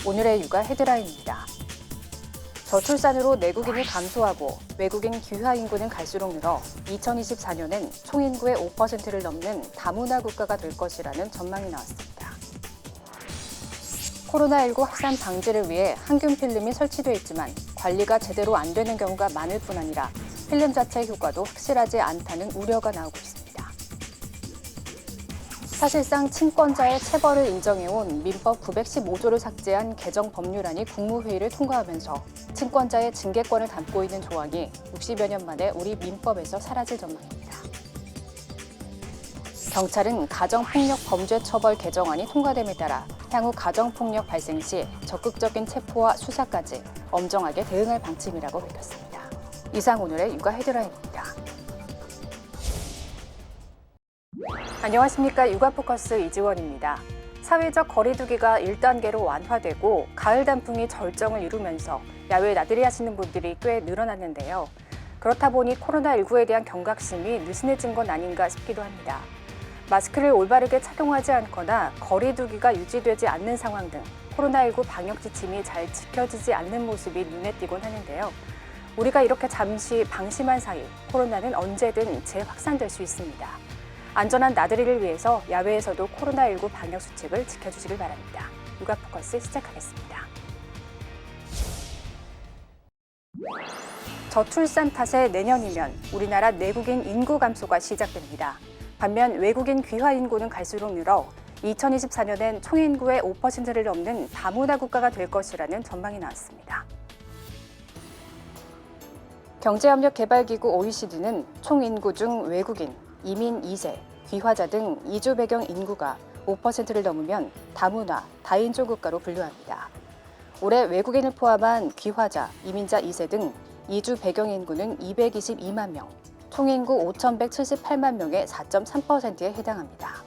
오늘의 육아 헤드라인입니다. 저출산으로 내국인이 감소하고 외국인 귀화 인구는 갈수록 늘어 2024년엔 총인구의 5%를 넘는 다문화 국가가 될 것이라는 전망이 나왔습니다. 코로나19 확산 방지를 위해 항균 필름이 설치돼 있지만 관리가 제대로 안 되는 경우가 많을 뿐 아니라 필름 자체의 효과도 확실하지 않다는 우려가 나오고 있습니다. 사실상 친권자의 체벌을 인정해온 민법 915조를 삭제한 개정 법률안이 국무회의를 통과하면서 친권자의 징계권을 담고 있는 조항이 60여 년 만에 우리 민법에서 사라질 전망입니다. 경찰은 가정폭력 범죄 처벌 개정안이 통과됨에 따라 향후 가정폭력 발생 시 적극적인 체포와 수사까지 엄정하게 대응할 방침이라고 밝혔습니다. 이상 오늘의 육아 헤드라인입니다. 안녕하십니까. 육아포커스 이지원입니다. 사회적 거리두기가 1단계로 완화되고 가을 단풍이 절정을 이루면서 야외 나들이 하시는 분들이 꽤 늘어났는데요. 그렇다 보니 코로나19에 대한 경각심이 느슨해진 건 아닌가 싶기도 합니다. 마스크를 올바르게 착용하지 않거나 거리두기가 유지되지 않는 상황 등 코로나19 방역 지침이 잘 지켜지지 않는 모습이 눈에 띄곤 하는데요. 우리가 이렇게 잠시 방심한 사이 코로나는 언제든 재확산될 수 있습니다. 안전한 나들이를 위해서 야외에서도 코로나19 방역 수칙을 지켜주시길 바랍니다. 육아포커스 시작하겠습니다. 저출산 탓에 내년이면 우리나라 내국인 인구 감소가 시작됩니다. 반면 외국인 귀화 인구는 갈수록 늘어 2024년엔 총인구의 5%를 넘는 다문화 국가가 될 것이라는 전망이 나왔습니다. 경제협력개발기구 OECD는 총인구 중 외국인, 이민 2세, 귀화자 등 이주 배경 인구가 5%를 넘으면 다문화, 다인종 국가로 분류합니다. 올해 외국인을 포함한 귀화자, 이민자 2세 등 이주 배경 인구는 222만 명, 총인구 5,178만 명의 4.3%에 해당합니다.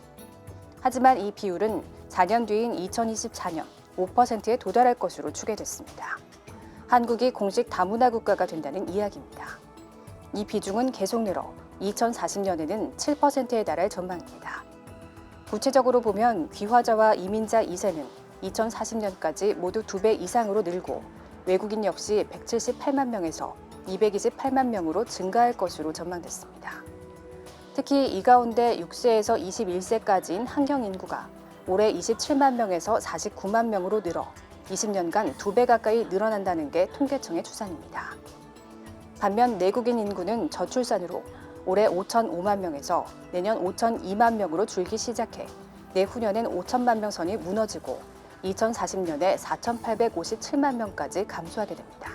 하지만 이 비율은 4년 뒤인 2024년 5%에 도달할 것으로 추계됐습니다. 한국이 공식 다문화 국가가 된다는 이야기입니다. 이 비중은 계속 늘어 2040년에는 7%에 달할 전망입니다. 구체적으로 보면 귀화자와 이민자 2세는 2040년까지 모두 2배 이상으로 늘고 외국인 역시 178만 명에서 228만 명으로 증가할 것으로 전망됐습니다. 특히 이 가운데 6세에서 21세까지인 한경 인구가 올해 27만 명에서 49만 명으로 늘어 20년간 2배 가까이 늘어난다는 게 통계청의 추산입니다. 반면 내국인 인구는 저출산으로 올해 5,005만 명에서 내년 5,002만 명으로 줄기 시작해 내후년엔 5천만 명 선이 무너지고 2040년에 4,857만 명까지 감소하게 됩니다.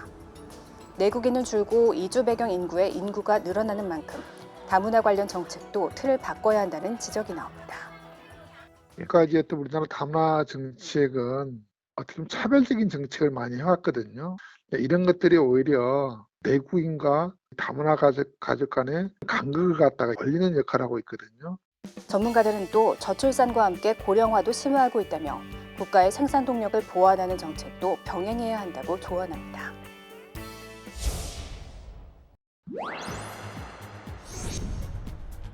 내국인은 줄고 이주 배경 인구의 인구가 늘어나는 만큼 다문화 관련 정책도 틀을 바꿔야 한다는 지적이 나옵니다. 지금까지 했던 우리나라 다문화 정책은 어떻게 보면 차별적인 정책을 많이 해왔거든요. 이런 것들이 오히려 내국인과 다문화 가족 간의 간극을 갖다가 벌리는 역할을 하고 있거든요. 전문가들은 또 저출산과 함께 고령화도 심화하고 있다며 국가의 생산 동력을 보완하는 정책도 병행해야 한다고 조언합니다.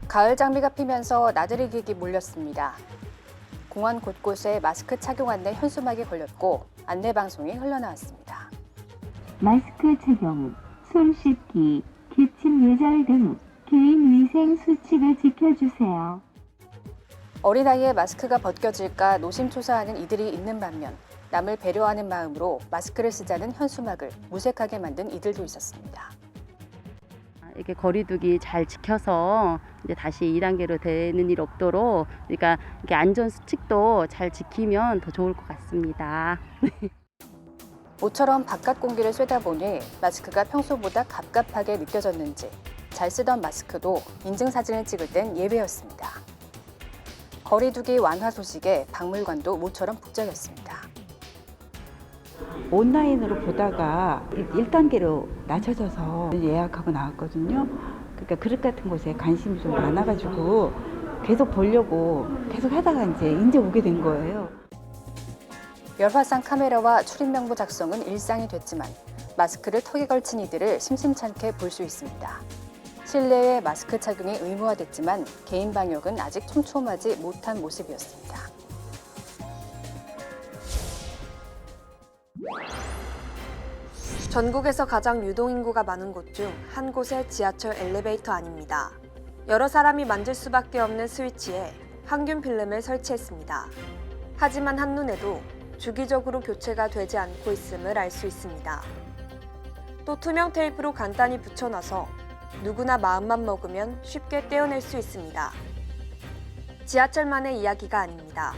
가을 장미가 피면서 나들이 객이 몰렸습니다. 공원 곳곳에 마스크 착용 안내 현수막이 걸렸고 안내 방송이 흘러나왔습니다. 마스크 착용, 손 씻기, 기침 예절 등 개인 위생 수칙을 지켜주세요. 어린아이의 마스크가 벗겨질까 노심초사하는 이들이 있는 반면 남을 배려하는 마음으로 마스크를 쓰자는 현수막을 무색하게 만든 이들도 있었습니다. 이렇게 거리두기 잘 지켜서 이제 다시 2단계로 되는 일 없도록 그러니까 이렇게 안전 수칙도 잘 지키면 더 좋을 것 같습니다. 모처럼 바깥 공기를 쐬다 보니 마스크가 평소보다 갑갑하게 느껴졌는지 잘 쓰던 마스크도 인증사진을 찍을 땐 예외였습니다. 거리두기 완화 소식에 박물관도 모처럼 북적였습니다. 온라인으로 보다가 1단계로 낮춰져서 예약하고 나왔거든요. 그러니까 그릇 같은 곳에 관심이 좀 많아가지고 계속 보려고 계속 하다가 이제 오게 된 거예요. 열화상 카메라와 출입명부 작성은 일상이 됐지만 마스크를 턱에 걸친 이들을 심심찮게 볼 수 있습니다. 실내에 마스크 착용이 의무화됐지만 개인 방역은 아직 촘촘하지 못한 모습이었습니다. 전국에서 가장 유동인구가 많은 곳 중 한 곳의 지하철 엘리베이터 안입니다. 여러 사람이 만질 수밖에 없는 스위치에 항균 필름을 설치했습니다. 하지만 한눈에도 주기적으로 교체가 되지 않고 있음을 알 수 있습니다. 또 투명 테이프로 간단히 붙여놔서 누구나 마음만 먹으면 쉽게 떼어낼 수 있습니다. 지하철만의 이야기가 아닙니다.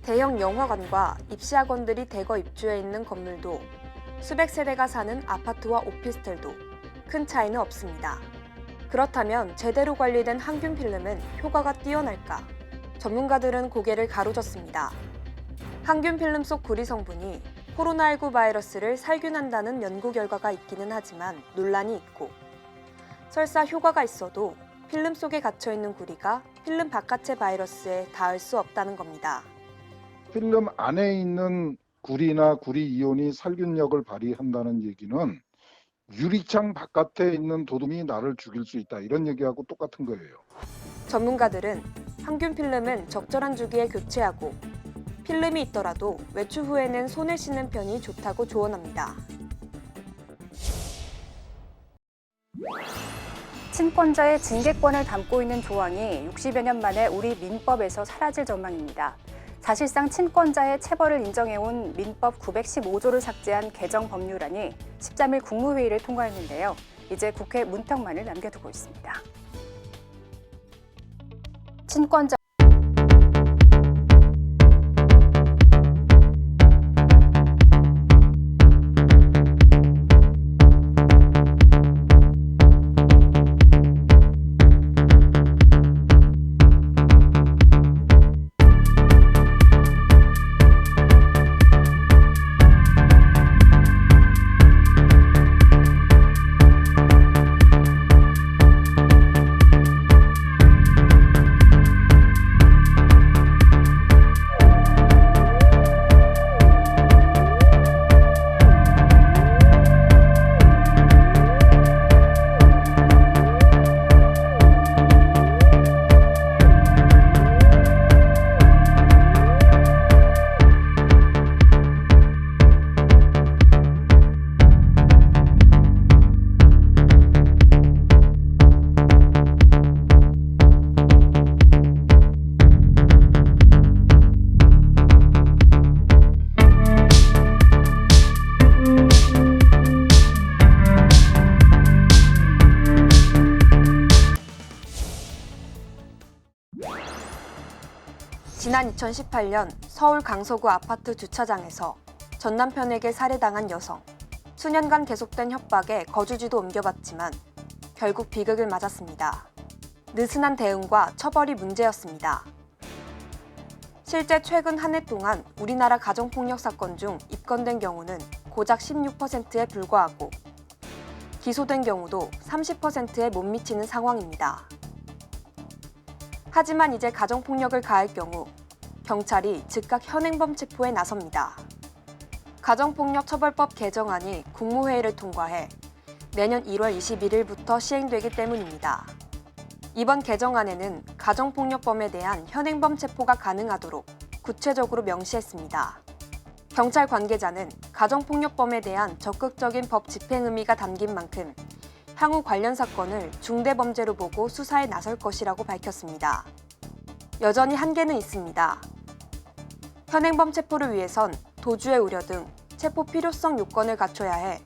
대형 영화관과 입시학원들이 대거 입주해 있는 건물도 수백 세대가 사는 아파트와 오피스텔도 큰 차이는 없습니다. 그렇다면 제대로 관리된 항균 필름은 효과가 뛰어날까? 전문가들은 고개를 가로젓습니다. 항균 필름 속 구리 성분이 코로나19 바이러스를 살균한다는 연구 결과가 있기는 하지만 논란이 있고, 설사 효과가 있어도 필름 속에 갇혀있는 구리가 필름 바깥의 바이러스에 닿을 수 없다는 겁니다. 필름 안에 있는 구리나 구리 이온이 살균력을 발휘한다는 얘기는 유리창 바깥에 있는 도둠이 나를 죽일 수 있다, 이런 얘기하고 똑같은 거예요. 전문가들은 항균 필름은 적절한 주기에 교체하고 필름이 있더라도 외출 후에는 손을 씻는 편이 좋다고 조언합니다. 친권자의 징계권을 담고 있는 조항이 60여 년 만에 우리 민법에서 사라질 전망입니다. 사실상 친권자의 체벌을 인정해온 민법 915조를 삭제한 개정 법률안이 13일 국무회의를 통과했는데요. 이제 국회 문턱만을 남겨두고 있습니다. 친권자 지난 2018년 서울 강서구 아파트 주차장에서 전 남편에게 살해당한 여성. 수년간 계속된 협박에 거주지도 옮겨봤지만 결국 비극을 맞았습니다. 느슨한 대응과 처벌이 문제였습니다. 실제 최근 한 해 동안 우리나라 가정폭력 사건 중 입건된 경우는 고작 16%에 불과하고 기소된 경우도 30%에 못 미치는 상황입니다. 하지만 이제 가정폭력을 가할 경우 경찰이 즉각 현행범 체포에 나섭니다. 가정폭력처벌법 개정안이 국무회의를 통과해 내년 1월 21일부터 시행되기 때문입니다. 이번 개정안에는 가정폭력범에 대한 현행범 체포가 가능하도록 구체적으로 명시했습니다. 경찰 관계자는 가정폭력범에 대한 적극적인 법 집행 의미가 담긴 만큼 향후 관련 사건을 중대범죄로 보고 수사에 나설 것이라고 밝혔습니다. 여전히 한계는 있습니다. 현행범 체포를 위해선 도주의 우려 등 체포 필요성 요건을 갖춰야 해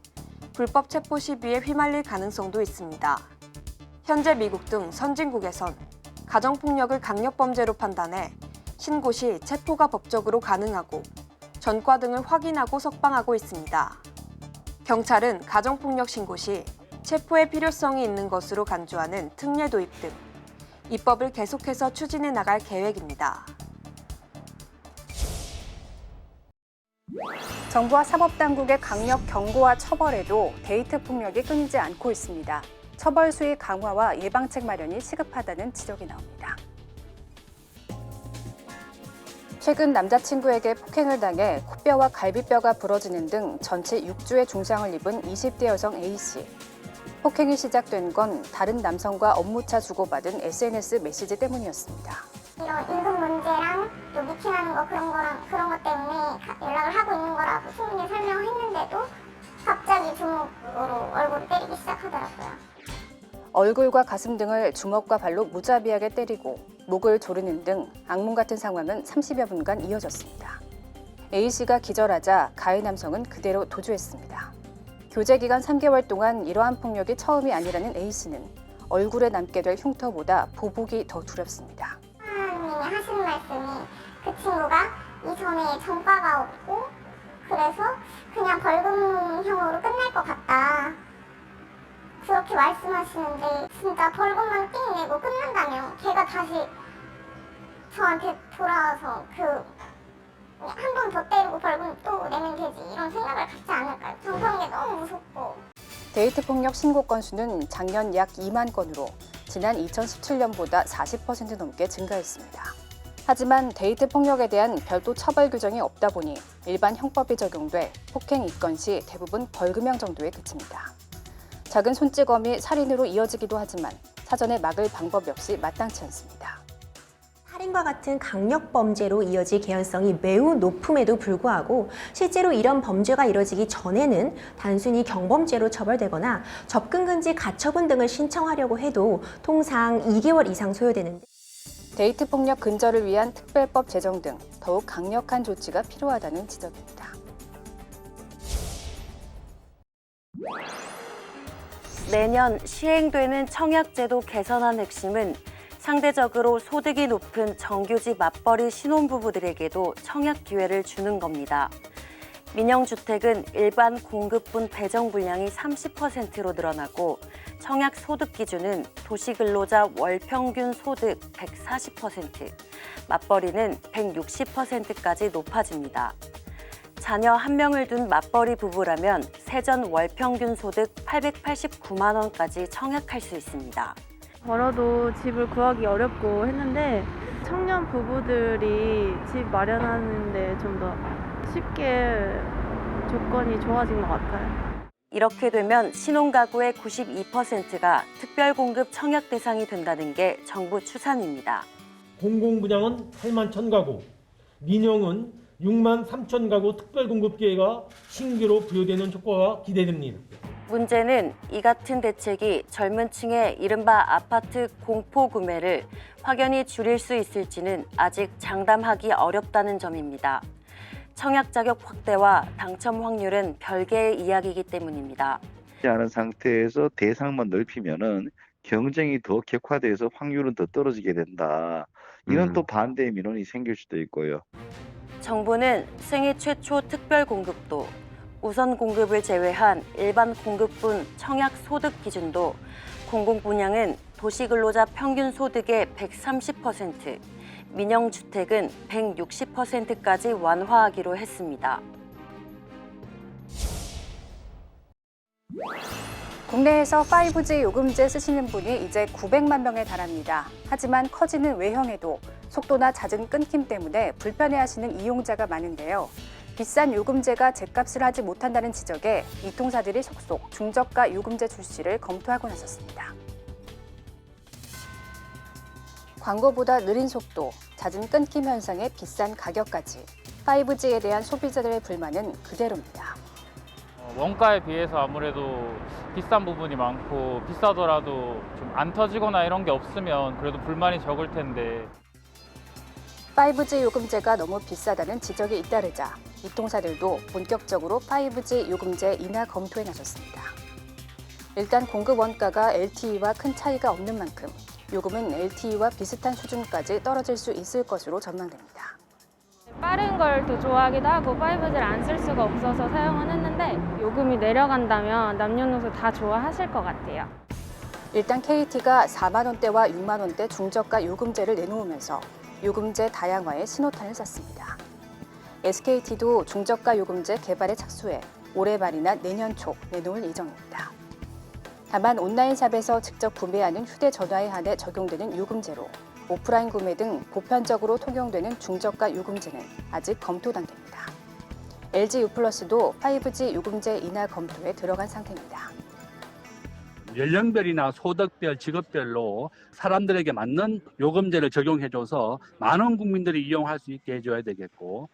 불법 체포 시비에 휘말릴 가능성도 있습니다. 현재 미국 등 선진국에선 가정폭력을 강력범죄로 판단해 신고 시 체포가 법적으로 가능하고 전과 등을 확인하고 석방하고 있습니다. 경찰은 가정폭력 신고 시 체포의 필요성이 있는 것으로 간주하는 특례 도입 등 입법을 계속해서 추진해 나갈 계획입니다. 정부와 사법당국의 강력 경고와 처벌에도 데이트 폭력이 끊이지 않고 있습니다. 처벌 수위 강화와 예방책 마련이 시급하다는 지적이 나옵니다. 최근 남자친구에게 폭행을 당해 코뼈와 갈비뼈가 부러지는 등 전치 6주의 중상을 입은 20대 여성 A씨. 폭행이 시작된 건 다른 남성과 업무차 주고받은 SNS 메시지 때문이었습니다. 이런 임금 문제랑 또 미팅하는 있는 거 그런 것 때문에 연락을 하고 있는 거라고 충분히 설명을 했는데도 갑자기 주먹으로 얼굴을 때리기 시작하더라고요. 얼굴과 가슴 등을 주먹과 발로 무자비하게 때리고 목을 조르는 등 악몽 같은 상황은 30여 분간 이어졌습니다. A씨가 기절하자 가해 남성은 그대로 도주했습니다. 교제 기간 3개월 동안 이러한 폭력이 처음이 아니라는 A씨는 얼굴에 남게 될 흉터보다 보복이 더 두렵습니다. 사장님이 하시는 말씀이 그 친구가 이전에 전과가 없고 그래서 그냥 벌금형으로 끝날 것 같다. 그렇게 말씀하시는데 진짜 벌금만 띵 내고 끝난다면 걔가 다시 저한테 돌아와서 한 번 더 때리고 벌금 또 내면 되지 이런 생각을 갖지 않을까요? 전 그런 게 너무 무섭고. 데이트 폭력 신고 건수는 작년 약 2만 건으로 지난 2017년보다 40% 넘게 증가했습니다. 하지만 데이트 폭력에 대한 별도 처벌 규정이 없다 보니 일반 형법이 적용돼 폭행 입건 시 대부분 벌금형 정도에 그칩니다. 작은 손찌검이 살인으로 이어지기도 하지만 사전에 막을 방법 역시 마땅치 않습니다. 살인과 같은 강력 범죄로 이어질 개연성이 매우 높음에도 불구하고 실제로 이런 범죄가 이뤄지기 전에는 단순히 경범죄로 처벌되거나 접근금지 가처분 등을 신청하려고 해도 통상 2개월 이상 소요되는데 데이트 폭력 근절을 위한 특별법 제정 등 더욱 강력한 조치가 필요하다는 지적입니다. 내년 시행되는 청약제도 개선안 핵심은 상대적으로 소득이 높은 정규직 맞벌이 신혼부부들에게도 청약 기회를 주는 겁니다. 민영주택은 일반 공급분 배정 분량이 30%로 늘어나고 청약 소득 기준은 도시근로자 월평균 소득 140%, 맞벌이는 160%까지 높아집니다. 자녀 1명을 둔 맞벌이 부부라면 세전 월평균 소득 889만 원까지 청약할 수 있습니다. 벌어도 집을 구하기 어렵고 했는데 청년 부부들이 집 마련하는데 좀 더 쉽게 조건이 좋아진 것 같아요. 이렇게 되면 신혼가구의 92%가 특별공급 청약 대상이 된다는 게 정부 추산입니다. 공공분양은 8만 1,000가구, 민영은 6만 3천 가구 특별공급 기회가 신규로 부여되는 효과가 기대됩니다. 문제는 이 같은 대책이 젊은 층의 이른바 아파트 공포 구매를 확연히 줄일 수 있을지는 아직 장담하기 어렵다는 점입니다. 청약 자격 확대와 당첨 확률은 별개의 이야기이기 때문입니다. 않은 상태에서 대상만 넓히면은 경쟁이 더 격화돼서 확률은 더 떨어지게 된다. 이런 또 반대의 민원이 생길 수도 있고요. 정부는 생애 최초 특별 공급도, 우선 공급을 제외한 일반 공급분 청약 소득 기준도 공공분양은 도시근로자 평균 소득의 130%, 민영주택은 160%까지 완화하기로 했습니다. 국내에서 5G 요금제 쓰시는 분이 이제 900만 명에 달합니다. 하지만 커지는 외형에도 속도나 잦은 끊김 때문에 불편해하시는 이용자가 많은데요. 비싼 요금제가 제값을 하지 못한다는 지적에 이통사들이 속속 중저가 요금제 출시를 검토하고 나섰습니다. 광고보다 느린 속도, 잦은 끊김 현상에 비싼 가격까지 5G에 대한 소비자들의 불만은 그대로입니다. 원가에 비해서 아무래도 비싼 부분이 많고 비싸더라도 좀 안 터지거나 이런 게 없으면 그래도 불만이 적을 텐데 5G 요금제가 너무 비싸다는 지적이 잇따르자 이통사들도 본격적으로 5G 요금제 인하 검토에 나섰습니다. 일단 공급 원가가 LTE와 큰 차이가 없는 만큼 요금은 LTE와 비슷한 수준까지 떨어질 수 있을 것으로 전망됩니다. 빠른 걸 더 좋아하기도 하고 5G를 안 쓸 수가 없어서 사용은 했는데 요금이 내려간다면 남녀노소 다 좋아하실 것 같아요. 일단 KT가 4만 원대와 6만 원대 중저가 요금제를 내놓으면서 요금제 다양화에 신호탄을 쐈습니다. SKT도 중저가 요금제 개발에 착수해 올해 말이나 내년 초 내놓을 예정입니다. 다만 온라인 샵에서 직접 구매하는 휴대전화에 한해 적용되는 요금제로 오프라인 구매 등 보편적으로 통용되는 중저가 요금제는 아직 검토 단계입니다. LG U+도 5G 요금제 인하 검토에 들어간 상태입니다. 연령별이나 소득별, 직업별로 사람들에게 맞는 요금제를 적용해줘서 많은 국민들이 이용할 수 있게 해줘야 되겠고,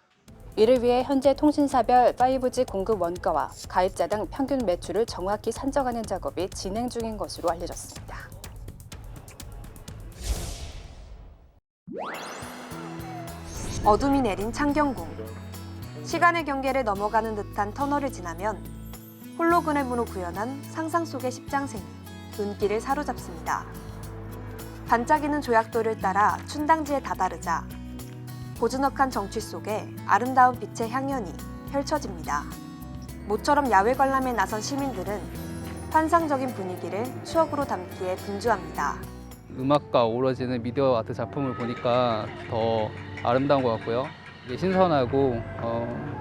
이를 위해 현재 통신사별 5G 공급 원가와 가입자당 평균 매출을 정확히 산정하는 작업이 진행 중인 것으로 알려졌습니다. 어둠이 내린 창경궁. 시간의 경계를 넘어가는 듯한 터널을 지나면 홀로그램으로 구현한 상상 속의 십장생이 눈길을 사로잡습니다. 반짝이는 조약돌을 따라 춘당지에 다다르자 고즈넉한 정취 속에 아름다운 빛의 향연이 펼쳐집니다. 모처럼 야외 관람에 나선 시민들은 환상적인 분위기를 추억으로 담기에 분주합니다. 음악과 어우러지는 미디어 아트 작품을 보니까 더 아름다운 것 같고요. 이게 신선하고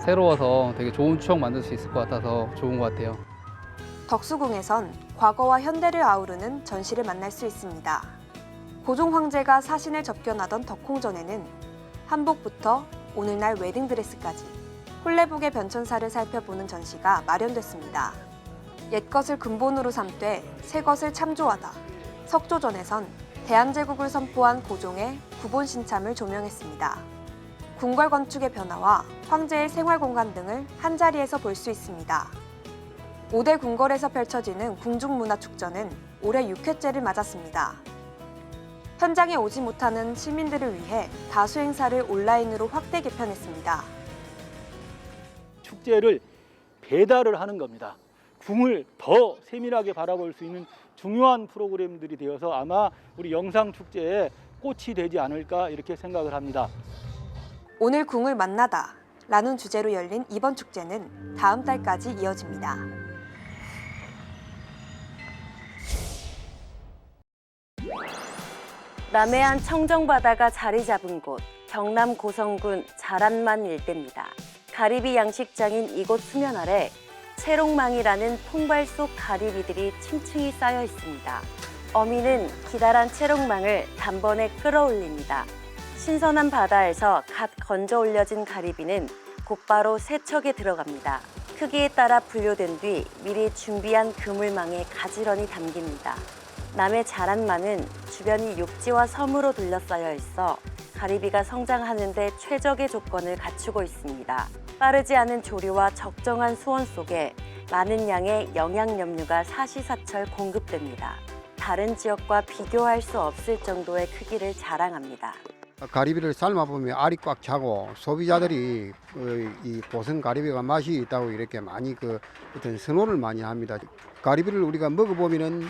새로워서 되게 좋은 추억 만들 수 있을 것 같아서 좋은 것 같아요. 덕수궁에선 과거와 현대를 아우르는 전시를 만날 수 있습니다. 고종 황제가 사신을 접견하던 덕홍전에는 한복부터 오늘날 웨딩드레스까지 홀레복의 변천사를 살펴보는 전시가 마련됐습니다. 옛것을 근본으로 삼되 새것을 참조하다. 석조전에선 대한제국을 선포한 고종의 구본신참을 조명했습니다. 궁궐 건축의 변화와 황제의 생활공간 등을 한자리에서 볼 수 있습니다. 5대 궁궐에서 펼쳐지는 궁중문화축전은 올해 6회째를 맞았습니다. 현장에 오지 못하는 시민들을 위해 다수 행사를 온라인으로 확대 개편했습니다. 축제를 배달을 하는 겁니다. 궁을 더 세밀하게 바라볼 수 있는 중요한 프로그램들이 되어서 아마 우리 영상축제의 꽃이 되지 않을까 이렇게 생각을 합니다. 오늘 궁을 만나다 라는 주제로 열린 이번 축제는 다음 달까지 이어집니다. 남해안 청정바다가 자리 잡은 곳, 경남 고성군 자란만 일대입니다. 가리비 양식장인 이곳 수면 아래 채롱망이라는 통발 속 가리비들이 층층이 쌓여 있습니다. 어민은 기다란 채롱망을 단번에 끌어올립니다. 신선한 바다에서 갓 건져 올려진 가리비는 곧바로 세척에 들어갑니다. 크기에 따라 분류된 뒤 미리 준비한 그물망에 가지런히 담깁니다. 남해 자란만은 주변이 육지와 섬으로 둘러싸여 있어 가리비가 성장하는 데 최적의 조건을 갖추고 있습니다. 빠르지 않은 조류와 적정한 수온 속에 많은 양의 영양염류가 사시사철 공급됩니다. 다른 지역과 비교할 수 없을 정도의 크기를 자랑합니다. 가리비를 삶아보면 알이 꽉 차고 소비자들이 이 보성 가리비가 맛이 있다고 이렇게 많이 어떤 선호를 많이 합니다. 가리비를 우리가 먹어보면은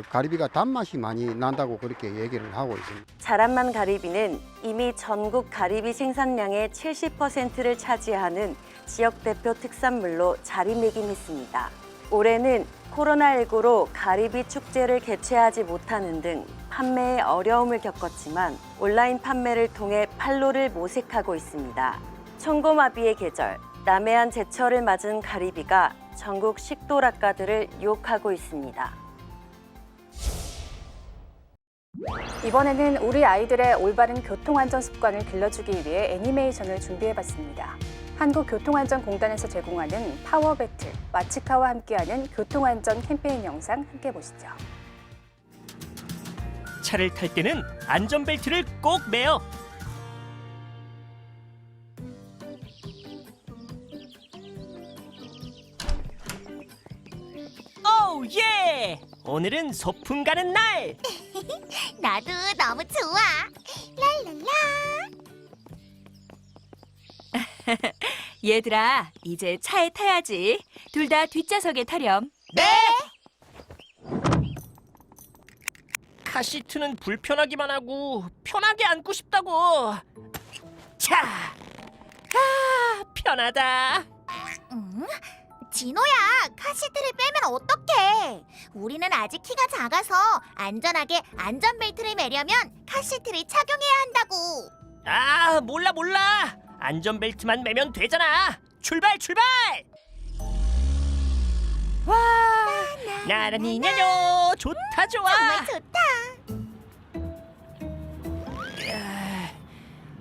가리비가 단맛이 많이 난다고 그렇게 얘기를 하고 있습니다. 자란만 가리비는 이미 전국 가리비 생산량의 70%를 차지하는 지역 대표 특산물로 자리매김했습니다. 올해는 코로나19로 가리비 축제를 개최하지 못하는 등 판매에 어려움을 겪었지만 온라인 판매를 통해 판로를 모색하고 있습니다. 청고마비의 계절, 남해안 제철을 맞은 가리비가 전국 식도락가들을 유혹하고 있습니다. 이번에는 우리 아이들의 올바른 교통안전 습관을 길러주기 위해 애니메이션을 준비해봤습니다. 한국교통안전공단에서 제공하는 파워배틀, 마치카와 함께하는 교통안전 캠페인 영상 함께 보시죠. 차를 탈 때는 안전벨트를 꼭 매요. 오 예! 오늘은 소풍 가는 날! 나도 너무 좋아. 랄랄라. 얘들아, 이제 차에 타야지. 둘 다 뒷좌석에 타렴. 네! 카시트는 불편하기만 하고 편하게 앉고 싶다고. 자, 편하다. 진호야, 카시트를 빼면 어떡해? 우리는 아직 키가 작아서 안전하게 안전벨트를 매려면 카시트를 착용해야 한다고. 몰라. 안전벨트만 매면 되잖아. 출발! 와, 나란히 냐뇨. 좋다, 좋아. 정말 좋다.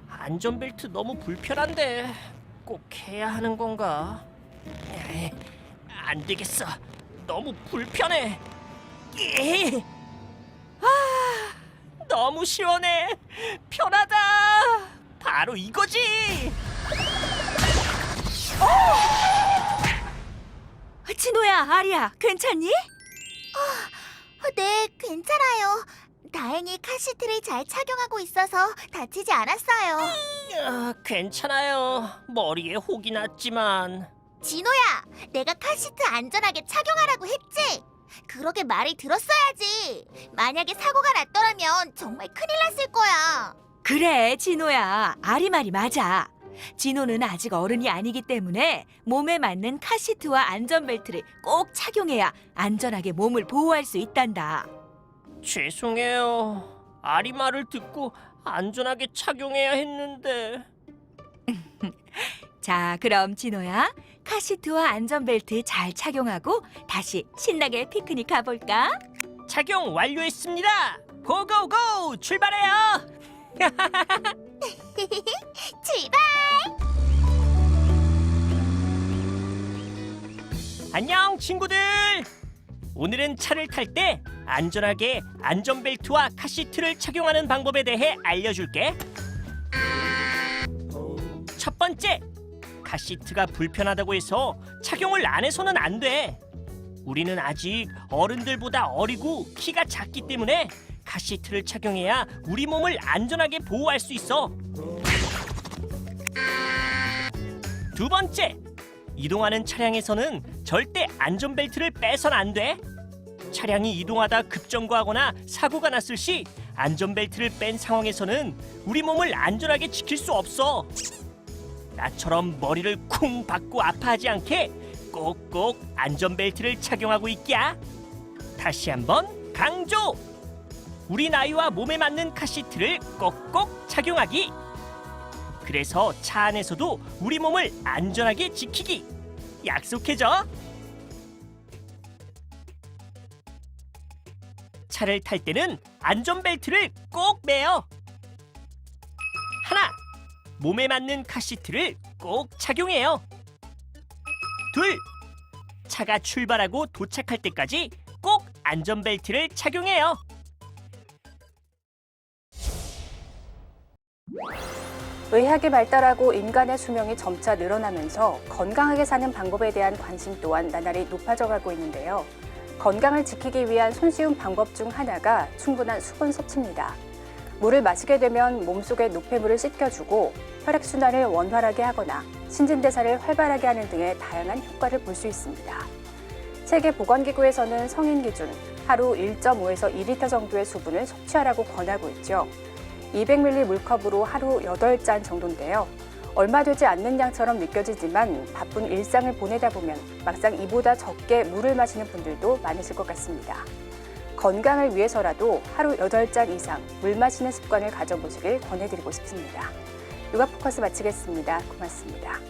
안전벨트 너무 불편한데 꼭 해야 하는 건가? 안 되겠어. 너무 불편해. 너무 시원해. 편하다. 바로 이거지. 진호야, 아리야, 괜찮니? 네, 괜찮아요. 다행히 카시트를 잘 착용하고 있어서 다치지 않았어요. 괜찮아요. 머리에 혹이 났지만. 진호야, 내가 카시트 안전하게 착용하라고 했지? 그러게 말을 들었어야지. 만약에 사고가 났더라면 정말 큰일 났을 거야. 그래, 진호야, 아리 말이 맞아. 진호는 아직 어른이 아니기 때문에 몸에 맞는 카시트와 안전벨트를 꼭 착용해야 안전하게 몸을 보호할 수 있단다. 죄송해요. 아리 말을 듣고 안전하게 착용해야 했는데. 자, 그럼 진호야, 카시트와 안전벨트 잘 착용하고 다시 신나게 피크닉 가볼까? 착용 완료했습니다. 고고고! 출발해요. 출발! 안녕 친구들. 오늘은 차를 탈 때 안전하게 안전벨트와 카시트를 착용하는 방법에 대해 알려줄게. 첫 번째, 카시트가 불편하다고 해서 착용을 안 해서는 안 돼. 우리는 아직 어른들보다 어리고 키가 작기 때문에 카시트를 착용해야 우리 몸을 안전하게 보호할 수 있어. 두 번째, 이동하는 차량에서는 절대 안전벨트를 빼선 안 돼. 차량이 이동하다 급정거하거나 사고가 났을 시 안전벨트를 뺀 상황에서는 우리 몸을 안전하게 지킬 수 없어. 나처럼 머리를 쿵 박고 아파하지 않게 꼭꼭 안전벨트를 착용하고 있기야. 다시 한번 강조! 우리 나이와 몸에 맞는 카시트를 꼭꼭 착용하기. 그래서 차 안에서도 우리 몸을 안전하게 지키기. 약속해줘. 차를 탈 때는 안전벨트를 꼭 매요. 하나, 몸에 맞는 카시트를 꼭 착용해요. 둘, 차가 출발하고 도착할 때까지 꼭 안전벨트를 착용해요. 의학이 발달하고 인간의 수명이 점차 늘어나면서 건강하게 사는 방법에 대한 관심 또한 나날이 높아져가고 있는데요. 건강을 지키기 위한 손쉬운 방법 중 하나가 충분한 수분 섭취입니다. 물을 마시게 되면 몸속의 노폐물을 씻겨주고 혈액순환을 원활하게 하거나 신진대사를 활발하게 하는 등의 다양한 효과를 볼 수 있습니다. 세계보건기구에서는 성인 기준 하루 1.5에서 2리터 정도의 수분을 섭취하라고 권하고 있죠. 200ml 물컵으로 하루 8잔 정도인데요. 얼마 되지 않는 양처럼 느껴지지만 바쁜 일상을 보내다 보면 막상 이보다 적게 물을 마시는 분들도 많으실 것 같습니다. 건강을 위해서라도 하루 8잔 이상 물 마시는 습관을 가져보시길 권해드리고 싶습니다. 육아포커스 마치겠습니다. 고맙습니다.